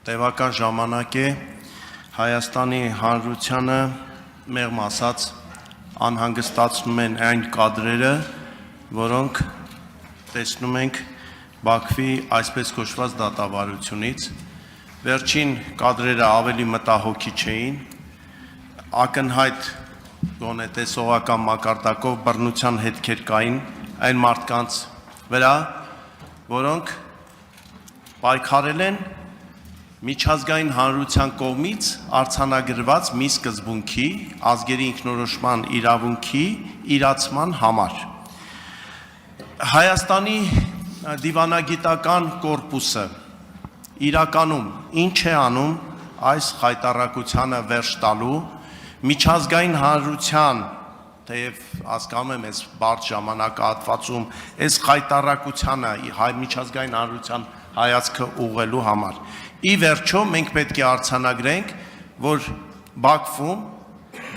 տևական ժամանակ է Հայաստանի Հանրությանը մեղմ ասած անհանգստացնում են այն կադրերը, որոնք տեսնում ենք Բաքվի այսպես կոչված դատավարությունից։ Վերջին կադրերը ավելի մտահոգիչ չէին, ակնհայտ գոնե տեսողական մակարդակով բռնության հետքեր կային այն մարդկանց վրա, որոնք պայքարել են միջազգային հանրության կողմից արձանագրված մի սկզբունքի, ազգերի ինքնորոշման իրավունքի իրացման համար։ Հայաստանի դիվանագիտական կորպուսը իրականում ինչ է անում այս խայտառակությանը վերջ տալու, միջազգային հանրության, թեև հասկանում եմ այս բարդ ժամանակահատվածում, այս խայտառակությանը միջազգային հանրության հայացքը ուղղելու համար։ Ի վերջո մենք պետք է արձանագրենք, որ Բաքվում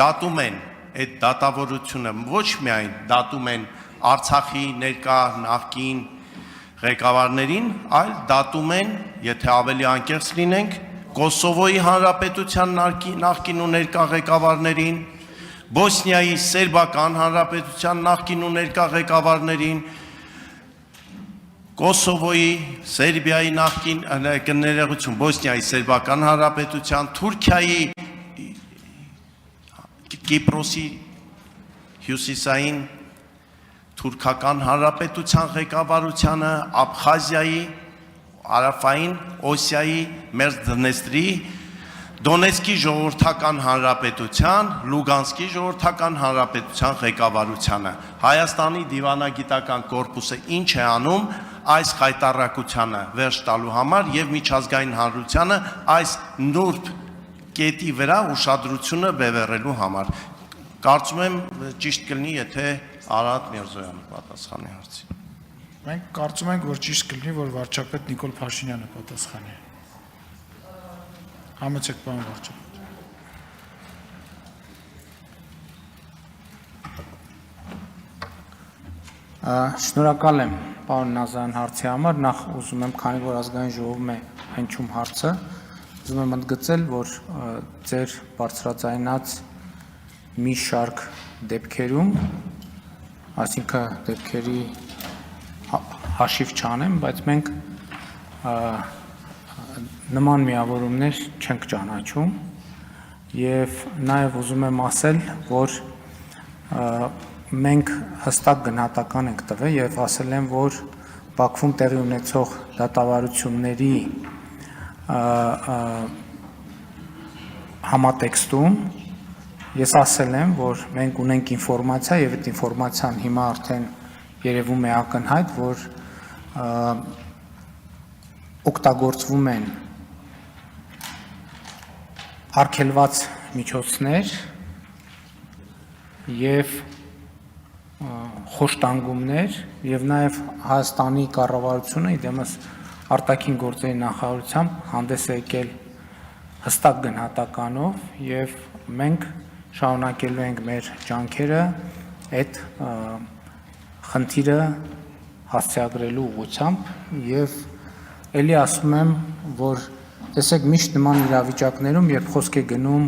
դատում են այդ դատավորությունը, ոչ միայն դատում են Արցախի ներկա նախկին ղեկավարներին, այլ դատում են, եթե ավելի անկեղծ լինենք, Կոսովոյի Հանրապետության նախկին ու ներկա ղեկավարներին, Բոսնիայի Սերբական Հանրապետության նախկին ու ներկա ղեկավարներին, Կոսովոյի, Սերբիայի նախկին ներկայացում, Բոսնիայի Սերբական Հանրապետության, Թուրքիայի, Կիպրոսի հյուսիսային թուրքական հանրապետության ղեկավարությանը, Աբխազիայի, Հարավային Օսիայի, Մերձդնեստրի, Դոնեցկի ժողովրդական հանրապետության, Լուգանսկի ժողովրդական հանրապետության ղեկավարությանը։ Հայաստանի դիվանագիտական կորպուսը ինչ է անում այս խայտառակությանը վերջ տալու համար եւ միջազգային հանրությանը այս նուրբ կետի վրա ուշադրությունը բևեռելու համար։ Կարծում եմ ճիշտ կլինի, եթե Արարատ Միրզոյանը պատասխանի հարցին։ Մենք կարծում ենք, որ ճիշտ կլինի, որ վարչապետ Նիկոլ Փաշինյանը պատասխանի։ Համեցեք, պարոն վարչապետ։ Շնորհակալ եմ պարոն Նազարյան հարցի համար, նախ ուզում եմ, քանի որ ազգային ժողովում է հնչում հարցը, ուզում եմ ընդգծել, որ ձեր բարձրաձայնած մի շարք դեպքերում, այսինքն դեպքերի հաշիվ չանեմ, բայց մենք նման միավորումներ չենք ճանաչում եւ նաեւ ուզում եմ ասել, որ մենք հստակ գնահատական ենք տվել եւ ասել եմ, որ Բաքվում տեղի ունեցող դատավարությունների համատեքստում ես ասել եմ, որ մենք ունենք ինֆորմացիա եւ այդ ինֆորմացիան հիմա արդեն երևում է ակնհայտ, որ օգտագործվում են արգելված միջոցներ եւ խոշտանգումներ եւ նաեւ Հայաստանի կառավարությունը իդեմս արտաքին գործերի նախարարությամբ հանդես է եկել հստակ գնահատականով եւ մենք շարունակելու ենք մեր ջանքերը այդ խնդիրը հասցեագրելու ուղղությամբ եւ ելի ասում եմ, որ տեսեք միշտ նման իրավիճակներում, երբ խոսք է գնում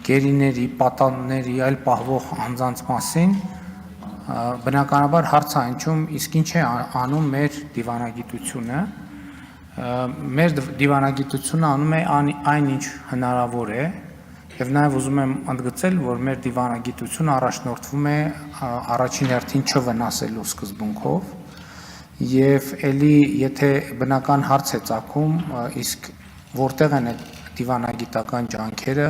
գերիների, պատանների, այլ պահվող անձանց մասին, բնականաբար հարց է հնչում, իսկ ինչ է անում մեր դիվանագիտությունը, մեր դիվանագիտությունը անում է այն ինչ հնարավոր է, եւ նաեւ ուզում եմ ընդգծել, որ մեր դիվանագիտությունը առաջնորդվում է առաջին հերթին չվնասելու սկզբունքով եւ ելի եթե բնական հարց է ծագում, իսկ որտեղ են այդ դիվանագիտական ջանքերը,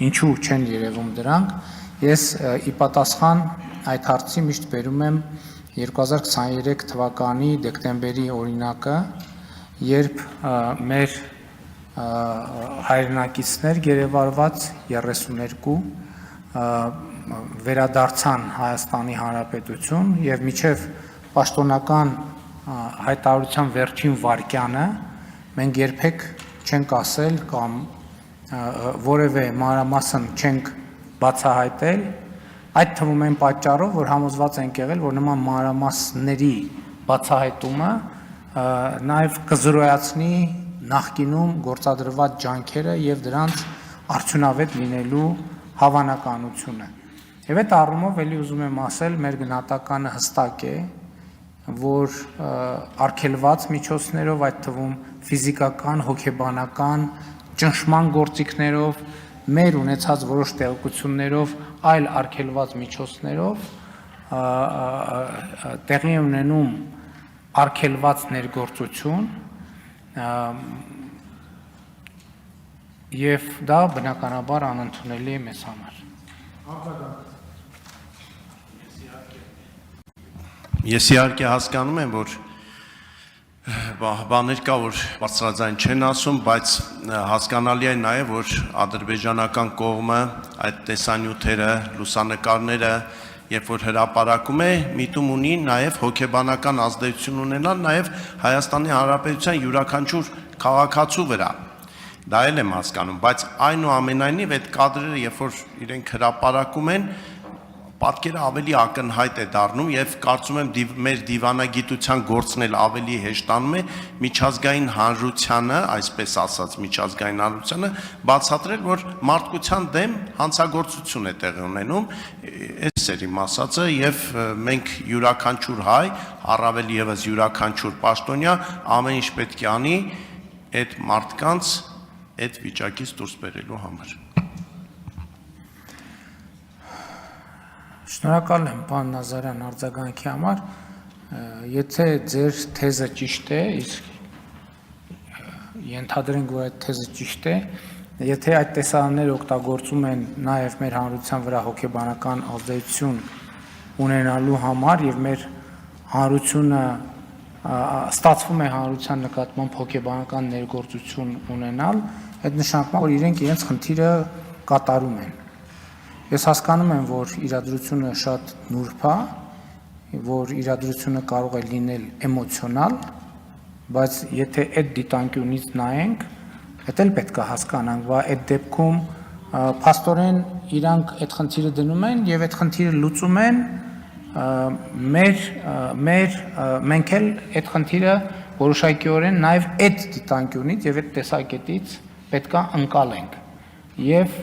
ինչու չեն երևում դրանք, ես ի պատասխան այդ հարցի միշտ բերում եմ 2023 թվականի դեկտեմբերի օրինակը, երբ մեր հայրենակիցներ գերեվարված 32 վերադարձան Հայաստանի Հանրապետություն եւ միջև պաշտոնական հայտարարության վերջին վարկյանը մենք երբեք չենք ասել կամ որևէ մանրամասն չենք բացահայտել, այդ թվում են պատճառով, որ համոզված ենք եղել, որ նման մանրամասների բացահայտումը նաև կզրոյացնի նախկինում գործադրված ջանքերը եւ դրանց արդյունավետ լինելու հավանականությունը։ Եվ այդ առումով ելի ուզում եմ ասել, մեր գնահատականը հստակ է, որ արգելված միջոցներով, այդ թվում ֆիզիկական, հոգեբանական, ճնշման գործիքներով, մեր ունեցած որոշ տեղեկություններով, այլ արգելված միջոցներով տեղի ունենում արգելված ներգործություն եւ դա բնականաբար անընդունելի է մեզ համար։ Ես իհարկե հասկանում եմ, որ բաներ կա, որ բարձրաձայն չեն ասում, բայց հասկանալի է նաև, որ ադրբեջանական կողմը այդ տեսանյութերը, լուսանկարները, երբ որ հրապարակում է, միտում ունի նաև հոգեբանական ազդեցություն ունենալ նաև Հայաստանի Հանրապետության յուրաքանչյուր քաղաքացու վրա։ Դա էլ եմ հասկանում, բայց այնուամենայնիվ այդ կադրերը, երբ որ իրենք հրապարակում են, պատկերը ավելի ակնհայտ է դառնում եւ կարծում եմ մեր դիվանագիտության գործն էլ ավելի հեշտանում է միջազգային հանրությանը, այսպես ասած միջազգային հանրությանը բացատրել, որ մարդկության դեմ հանցագործություն է տեղի ունենում, այս էր իմ ասածը եւ մենք յուրաքանչյուր հայ, առավել եւս յուրաքանչյուր պաշտոնյա ամեն ինչ պետք է անի այդ մարդկանց այդ վիճակից դուրս բերելու համար։ Շնորհակալ եմ, պարոն Նազարյան, արձագանքի համար, եթե ձեր թեզը ճիշտ է, իսկ ենթադրենք, որ այդ թեզը ճիշտ է, եթե այդ տեսարանները օգտագործում են նաև մեր հանրության վրա հոգեբանական ազդեցություն ունենալու համար եւ մեր հանրությունը ստացվում է հանրության նկատմամբ հոգեբանական ներգործություն ունենալ, այդ նշանակում է, որ իրենք իրենց խնդիրը կատարում են։ Ես հասկանում եմ, որ իրադրությունը շատ նուրբ է, որ իրադրությունը կարող է լինել էմոցիոնալ, բայց եթե այդ դիտանկյունից նայենք, դա էլ պետք է հասկանանք, որ այդ դեպքում փաստորեն իրանք այդ խնդիրը դնում են եւ այդ խնդիրը լուծում են մենք էլ այդ խնդիրը որոշակիորեն նաեւ այդ դիտանկյունից եւ այդ տեսակետից պետք է ընկալենք եւ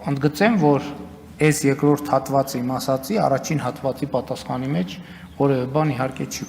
ընդգծեմ, որ այս երկրորդ հատվածը իմ ասացի առաջին հատվածի պատասխանի մեջ որևէ բան իհարկե չի